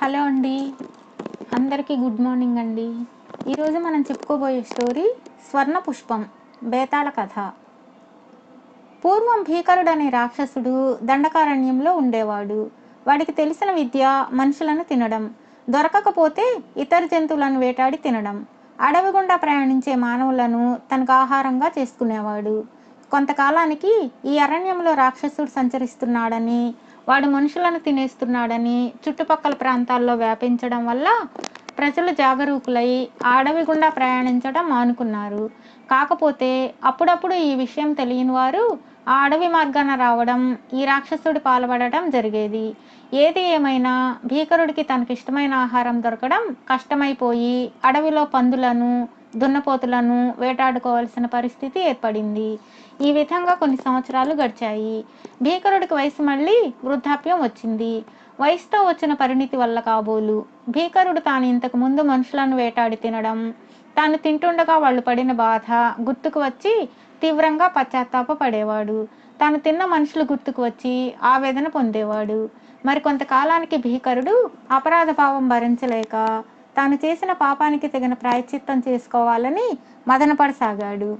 Hello అండి. అందరికీ good morning అండి. ఈరోజు మనం చెప్పుకోబోయే స్టోరీ స్వర్ణ పుష్పం బేతాళ కథ. పూర్వం భీకరుడనే రాక్షసుడు దండకారణ్యంలో ఉండేవాడు. వాడికి తెలిసిన విద్య మనుషులను తినడం, దొరకకపోతే ఇతర జంతువులను వేటాడి తినడం. అడవి గుండా ప్రయాణించే మానవులను తనకు ఆహారంగా చేసుకునేవాడు. కొంతకాలానికి ఈ అరణ్యంలో రాక్షసుడు సంచరిస్తున్నాడని, వాడు మనుషులను తినేస్తున్నాడని చుట్టుపక్కల ప్రాంతాల్లో వ్యాపించడం వల్ల ప్రజలు జాగరూకులై ఆ అడవి గుండా ప్రయాణించడం మానుకున్నారు. కాకపోతే అప్పుడప్పుడు ఈ విషయం తెలియని వారు ఆ అడవి మార్గాన రావడం, ఈ రాక్షసుడి పాల్పడటం జరిగేది. ఏది ఏమైనా భీకరుడికి తనకిష్టమైన ఆహారం దొరకడం కష్టమైపోయి అడవిలో పందులను, దున్నపోతులను వేటాడుకోవాల్సిన పరిస్థితి ఏర్పడింది. ఈ విధంగా కొన్ని సంవత్సరాలు గడిచాయి. భీకరుడికి వయసు మళ్ళీ వృద్ధాప్యం వచ్చింది. వయసుతో వచ్చిన పరిణితి వల్ల కాబోలు భీకరుడు తాను ఇంతకు ముందు మనుషులను వేటాడి తినడం, తాను తింటుండగా వాళ్ళు పడిన బాధ గుర్తుకు వచ్చి తీవ్రంగా పశ్చాత్తాపపడేవాడు. తాను తిన్న మనుషులు గుర్తుకు వచ్చి ఆవేదన పొందేవాడు. మరికొంతకాలానికి భీకరుడు అపరాధ భావం భరించలేక తాను చేసిన పాపానికి తగిన ప్రాయశ్చిత్తం చేసుకోవాలని మదనపడసాగాడు.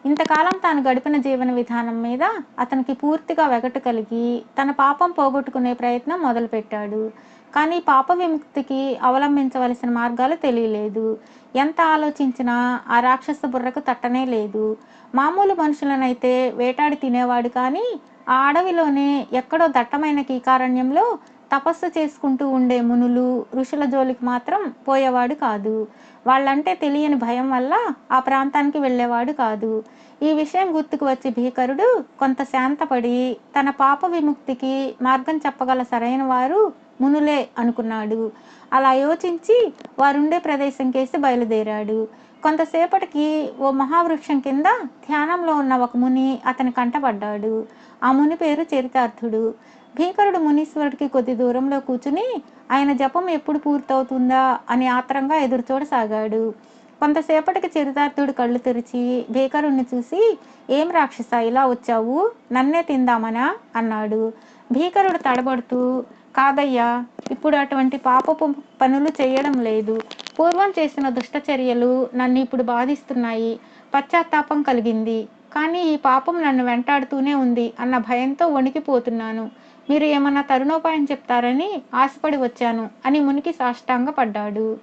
ఇంతకాలం తాను గడిపిన జీవన విధానం మీద అతనికి పూర్తిగా వెగటు కలిగి తన పాపం పోగొట్టుకునే ప్రయత్నం మొదలుపెట్టాడు. కానీ పాప విముక్తికి అవలంబించవలసిన మార్గాలు తెలియలేదు. ఎంత ఆలోచించినా ఆ రాక్షస బుర్రకు తట్టనే లేదు. మామూలు మనుషులనైతే వేటాడి తినేవాడు, కానీ ఆ అడవిలోనే ఎక్కడో దట్టమైన కీకారణ్యంలో తపస్సు చేసుకుంటూ ఉండే మునులు, ఋషుల జోలికి మాత్రం పోయేవాడు కాదు. వాళ్ళంటే తెలియని భయం వల్ల ఆ ప్రాంతానికి వెళ్ళేవాడు కాదు. ఈ విషయం గుర్తుకు వచ్చి భీకరుడు కొంత శాంతపడి తన పాప విముక్తికి మార్గం చెప్పగల సరైన వారు మునులే అనుకున్నాడు. అలా యోచించి వారుండే ప్రదేశం కేసి బయలుదేరాడు. కొంతసేపటికి ఓ మహావృక్షం కింద ధ్యానంలో ఉన్న ఒక ముని అతని కంటపడ్డాడు. ఆ ముని పేరు చరితార్థుడు. భీకరుడు మునీశ్వరుడికి కొద్ది దూరంలో కూర్చుని ఆయన జపం ఎప్పుడు పూర్తవుతుందా అని ఆత్రంగా ఎదురుచూడసాగాడు. కొంతసేపటికి చరితార్థుడు కళ్ళు తెరిచి భీకరుణ్ణి చూసి, "ఏం రాక్షస, ఇలా వచ్చావు? నన్నే తిందామనా?" అన్నాడు. భీకరుడు తడబడుతూ, "కాదయ్యా, ఇప్పుడు అటువంటి పాపపు పనులు చేయడం లేదు. పూర్వం చేసిన దుష్టచర్యలు నన్ను ఇప్పుడు బాధిస్తున్నాయి. పశ్చాత్తాపం కలిగింది. కానీ ఈ పాపం నన్ను వెంటాడుతూనే ఉంది అన్న భయంతో వణికిపోతున్నాను. మీరు ఏమన్నా తరుణోపాయం చెప్తారని ఆశపడి వచ్చాను" అని మునికి సాష్టాంగపడ్డాడు.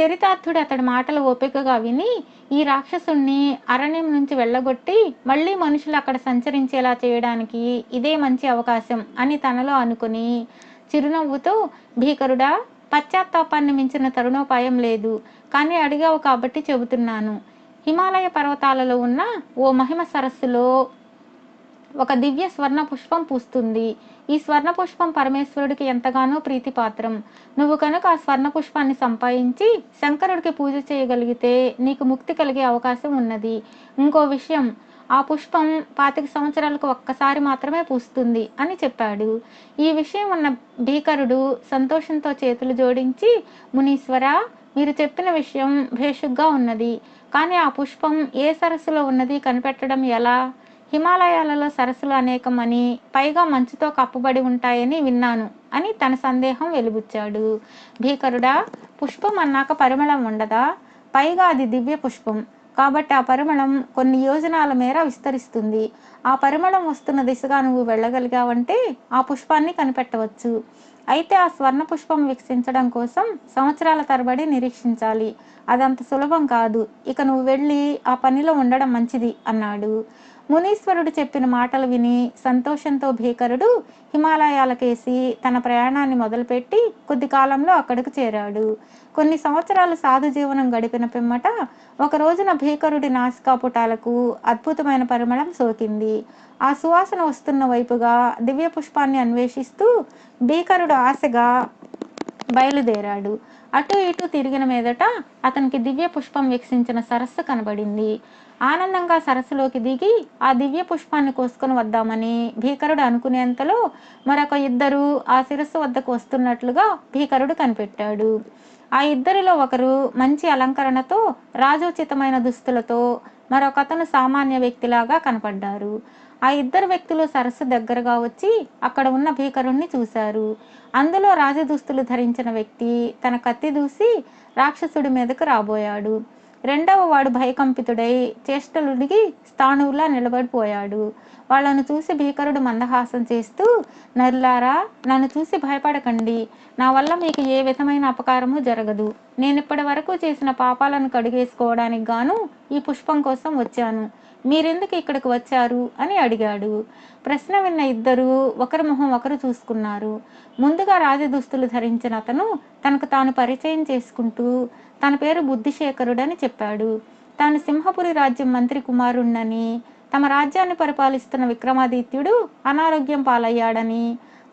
చరితార్థుడు అతడి మాటలు ఓపికగా విని, ఈ రాక్షసుణ్ణి అరణ్యం నుంచి వెళ్ళగొట్టి మళ్ళీ మనుషులు అక్కడ సంచరించేలా చేయడానికి ఇదే మంచి అవకాశం అని తనలో అనుకుని చిరునవ్వుతో, "భీకరుడా, పశ్చాత్తాపాన్ని మించిన తరుణోపాయం లేదు. కానీ అడిగావు కాబట్టి చెబుతున్నాను. హిమాలయ పర్వతాలలో ఉన్న ఓ మహిమ సరస్సులో ఒక దివ్య స్వర్ణ పుష్పం పూస్తుంది. ఈ స్వర్ణ పుష్పం పరమేశ్వరుడికి ఎంతగానో ప్రీతిపాత్రం. నువ్వు కనుక ఆ స్వర్ణ పుష్పాన్ని సంపాదించి శంకరుడికి పూజ చేయగలిగితే నీకు ముక్తి కలిగే అవకాశం ఉన్నది. ఇంకో విషయం, ఆ పుష్పం 25 సంవత్సరాలకు ఒక్కసారి మాత్రమే పూస్తుంది" అని చెప్పాడు. ఈ విషయం ఉన్న భీకరుడు సంతోషంతో చేతులు జోడించి, "మునీశ్వరా, మీరు చెప్పిన విషయం భేషుగ్గా ఉన్నది. కానీ ఆ పుష్పం ఏ సరస్సులో ఉన్నది కనిపెట్టడం ఎలా? హిమాలయాలలో సరస్సులు అనేకం అని, పైగా మంచుతో కప్పబడి ఉంటాయని విన్నాను" అని తన సందేహం వెలిబుచ్చాడు. భీకరుడా, పుష్పం అన్నాక పరిమళం ఉండదా? పైగా అది దివ్య పుష్పం కాబట్టి ఆ పరిమళం కొన్ని యోజనాల మేర విస్తరిస్తుంది. ఆ పరిమళం వస్తున్న దిశగా నువ్వు వెళ్ళగలిగావంటే ఆ పుష్పాన్ని కనిపెట్టవచ్చు. అయితే ఆ స్వర్ణ పుష్పం వికసించడం కోసం సంవత్సరాల తరబడి నిరీక్షించాలి. అదంత సులభం కాదు. ఇక నువ్వు వెళ్ళి ఆ పనిలో ఉండడం మంచిది" అన్నాడు. మునీశ్వరుడు చెప్పిన మాటలు విని సంతోషంతో భీకరుడు హిమాలయాలకేసి తన ప్రయాణాన్ని మొదలుపెట్టి కొద్ది కాలంలో అక్కడికి చేరాడు. కొన్ని సంవత్సరాలు సాధు జీవనం గడిపిన పిమ్మట ఒక రోజున భీకరుడి నాసికాపుటాలకు అద్భుతమైన పరిమళం సోకింది. ఆ సువాసన వస్తున్న వైపుగా దివ్య పుష్పాన్ని అన్వేషిస్తూ భీకరుడు ఆశగా బయలుదేరాడు. అటు ఇటు తిరిగిన మీదట అతనికి దివ్య పుష్పం వికసించిన సరస్సు కనబడింది. ఆనందంగా సరస్సులోకి దిగి ఆ దివ్య పుష్పాన్ని కోసుకొని వద్దామని భీకరుడు అనుకునేంతలో మరొక ఇద్దరు ఆ శిరస్సు వద్దకు వస్తున్నట్లుగా భీకరుడు కనిపెట్టాడు. ఆ ఇద్దరిలో ఒకరు మంచి అలంకరణతో, రాజోచితమైన దుస్తులతో, మరొకతను సామాన్య వ్యక్తిలాగా కనపడ్డారు. ఆ ఇద్దరు వ్యక్తులు సరస్సు దగ్గరగా వచ్చి అక్కడ ఉన్న భీకరుణ్ణి చూశారు. అందులో రాజదుస్తులు ధరించిన వ్యక్తి తన కత్తి దూసి రాక్షసుడి మీదకు రాబోయాడు. రెండవ వాడు భయకంపితుడై చేష్టలుడిగి స్థాణువులా నిలబడిపోయాడు. వాళ్ళను చూసి భీకరుడు మందహాసం చేస్తూ, నరులారా, నన్ను చూసి భయపడకండి. నా వల్ల మీకు ఏ విధమైన అపకారము జరగదు. నేనిప్పటి వరకు చేసిన పాపాలను కడిగేసుకోవడానికి గాను ఈ పుష్పం కోసం వచ్చాను. మీరెందుకు ఇక్కడికి వచ్చారు అని అడిగాడు. ప్రశ్న విన్న ఇద్దరు ఒకరి మొహం ఒకరు చూసుకున్నారు. ముందుగా రాజదుస్తులు ధరించిన అతను తనకు తాను పరిచయం చేసుకుంటూ తన పేరు బుద్ధిశేఖరుడని చెప్పాడు. తాను సింహపురి రాజ్యం మంత్రి కుమారుణ్ణని, తమ రాజ్యాన్ని పరిపాలిస్తున్న విక్రమాదిత్యుడు అనారోగ్యం పాలయ్యాడని,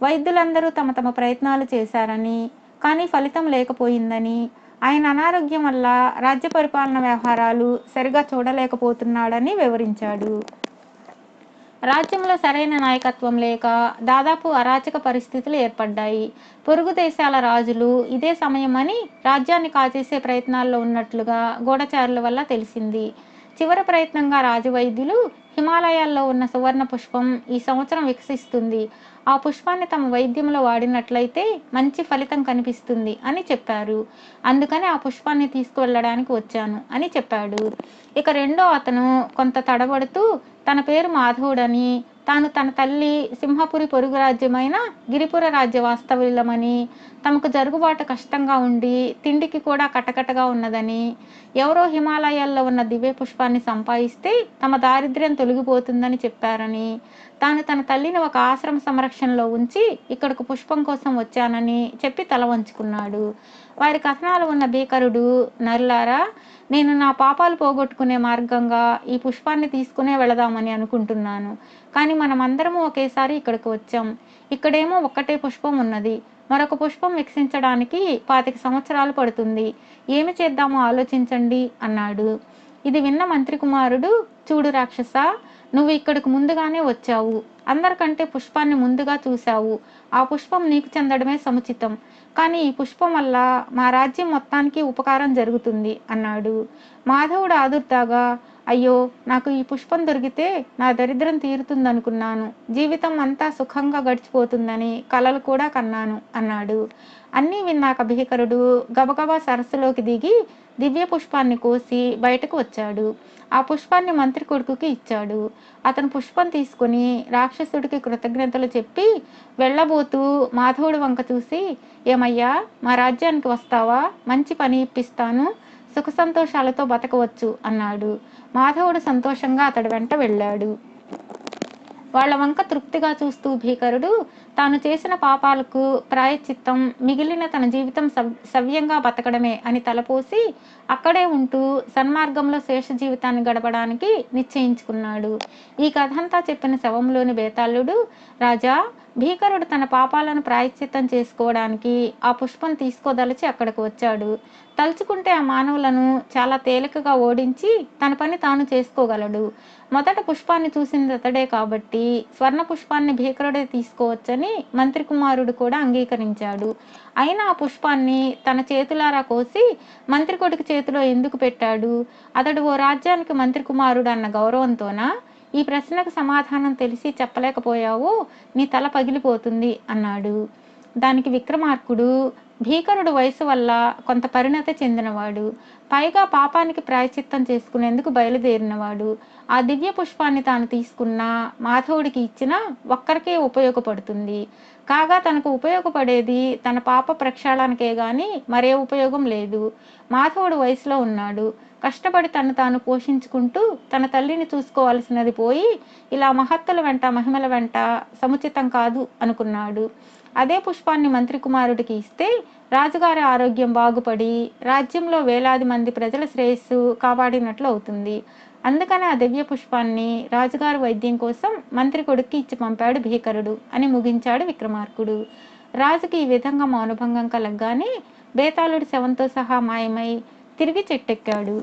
వైద్యులందరూ తమ తమ ప్రయత్నాలు చేశారని కానీ ఫలితం లేకపోయిందని, ఆయన అనారోగ్యం వల్ల రాజ్య పరిపాలన వ్యవహారాలు సరిగా చూడలేకపోతున్నాడని వివరించాడు. రాజ్యంలో సరైన నాయకత్వం లేక దాదాపు అరాచక పరిస్థితులు ఏర్పడ్డాయి. పొరుగు దేశాల రాజులు ఇదే సమయమని రాజ్యాన్ని కాజేసే ప్రయత్నాల్లో ఉన్నట్లుగా గూఢచారుల వల్ల తెలిసింది. చివరి ప్రయత్నంగా రాజవైద్యులు హిమాలయాల్లో ఉన్న సువర్ణ పుష్పం ఈ సంవత్సరం వికసిస్తుంది. ఆ పుష్పాన్ని తమ వైద్యంలో వాడినట్లయితే మంచి ఫలితం కనిపిస్తుంది అని చెప్పారు. అందుకని ఆ పుష్పాన్ని తీసుకువెళ్ళడానికి వచ్చాను అని చెప్పాడు. ఇక రెండో అతను కొంత తడబడుతూ తన పేరు మాధవుడని, తాను తన తల్లి సింహపురి పొరుగు రాజ్యమైన గిరిపుర రాజ్య వాస్తవ్యులమని, తమకు జరుగుబాటు కష్టంగా ఉండి తిండికి కూడా కటకటగా ఉన్నదని, ఎవరో హిమాలయాల్లో ఉన్న దివ్య పుష్పాన్ని సంపాదిస్తే తమ దారిద్ర్యం తొలగిపోతుందని చెప్పారని, తాను తన తల్లిని ఒక ఆశ్రమ సంరక్షణలో ఉంచి ఇక్కడకు పుష్పం కోసం వచ్చానని చెప్పి తల వంచుకున్నాడు. వారి కథనాలు ఉన్న భీకరుడు, నరులారా, నేను నా పాపాలు పోగొట్టుకునే మార్గంగా ఈ పుష్పాన్ని తీసుకునే వెళదామని అనుకుంటున్నాను. కానీ మనమందరము ఒకేసారి ఇక్కడికి వచ్చాం. ఇక్కడేమో ఒక్కటే పుష్పం ఉన్నది. మరొక పుష్పం వికసించడానికి 25 సంవత్సరాలు పడుతుంది. ఏమి చేద్దామో ఆలోచించండి అన్నాడు. ఇది విన్న మంత్రి కుమారుడు, చూడు రాక్షస, నువ్వు ఇక్కడికి ముందుగానే వచ్చావు. అందరికంటే పుష్పాన్ని ముందుగా చూశావు. ఆ పుష్పం నీకు చెందడమే సముచితం. కానీ ఈ పుష్పం వల్ల మా రాజ్యం మొత్తానికి ఉపకారం జరుగుతుంది అన్నాడు. మాధవుడు ఆదుర్దాగా, అయ్యో, నాకు ఈ పుష్పం దొరికితే నా దరిద్రం తీరుతుందనుకున్నాను. జీవితం అంతా సుఖంగా గడిచిపోతుందని కలలు కూడా కన్నాను అన్నాడు. అన్నీ విన్నాక భీకరుడు గబగబా సరస్సులోకి దిగి దివ్య పుష్పాన్ని కోసి బయటకు వచ్చాడు. ఆ పుష్పాన్ని మంత్రి కొడుకుకి ఇచ్చాడు. అతను పుష్పం తీసుకుని రాక్షసుడికి కృతజ్ఞతలు చెప్పి వెళ్ళబోతూ మాధవుడి వంక చూసి, ఏమయ్యా, మా రాజ్యానికి వస్తావా? మంచి పని ఇప్పిస్తాను. సుఖ సంతోషాలతో బతకవచ్చు అన్నాడు. మాధవుడు సంతోషంగా అతడి వెంట వెళ్ళాడు. వాళ్ళ వంక తృప్తిగా చూస్తూ భీకరుడు తాను చేసిన పాపాలకు ప్రాయశ్చిత్తం మిగిలిన తన జీవితం సవ్యంగా బతకడమే అని తలపోసి అక్కడే ఉంటూ సన్మార్గంలో శేష జీవితాన్ని గడపడానికి నిశ్చయించుకున్నాడు. ఈ కథంతా చెప్పిన శవంలోని బేతాళుడు, రాజా, భీకరుడు తన పాపాలను ప్రాయశ్చిత్తం చేసుకోవడానికి ఆ పుష్పం తీసుకోదలిచి అక్కడికి వచ్చాడు. తలుచుకుంటే ఆ మానవులను చాలా తేలికగా ఓడించి తన పని తాను చేసుకోగలడు. మొదట పుష్పాన్ని చూసింది అతడే కాబట్టి స్వర్ణ పుష్పాన్ని భీకరుడే తీసుకోవచ్చని మంత్రి కుమారుడు కూడా అంగీకరించాడు. అయినా ఆ పుష్పాన్ని తన చేతులారా కోసి మంత్రి కొడుకు చేతిలో ఎందుకు పెట్టాడు? అతడు ఓ రాజ్యానికి మంత్రి కుమారుడు అన్న గౌరవంతోనా? ఈ ప్రశ్నకు సమాధానం తెలిసి చెప్పలేకపోయావు, నీ తల పగిలిపోతుంది అన్నాడు. దానికి విక్రమార్కుడు, భీకరుడు వయసు వల్ల కొంత పరిణతి చెందినవాడు, పైగా పాపానికి ప్రాయశ్చిత్తం చేసుకునేందుకు బయలుదేరినవాడు. ఆ దివ్య పుష్పాన్ని తాను తీసుకున్నా మాధవుడికి ఇచ్చినా ఒక్కరికే ఉపయోగపడుతుంది. కాగా తనకు ఉపయోగపడేది తన పాప ప్రక్షాళనకే గాని మరే ఉపయోగం లేదు. మాధవుడు వయసులో ఉన్నాడు. కష్టపడి తను తాను పోషించుకుంటూ తన తల్లిని చూసుకోవాల్సినది పోయి ఇలా మహత్తుల వెంట మహిమల వెంట సముచితం కాదు అనుకున్నాడు. అదే పుష్పాన్ని మంత్రి కుమారుడికి ఇస్తే రాజుగారి ఆరోగ్యం బాగుపడి రాజ్యంలో వేలాది మంది ప్రజల శ్రేయస్సు కాపాడినట్లు అవుతుంది. అందుకని ఆ దివ్య పుష్పాన్ని రాజుగారి వైద్యం కోసం మంత్రి కొడుక్కి ఇచ్చి పంపాడు భీకరుడు అని ముగించాడు విక్రమార్కుడు. రాజుకి ఈ విధంగా మౌనభంగం కలగగానే బేతాళుడి శవంతో సహా మాయమై తిరిగి చెట్టెక్కాడు.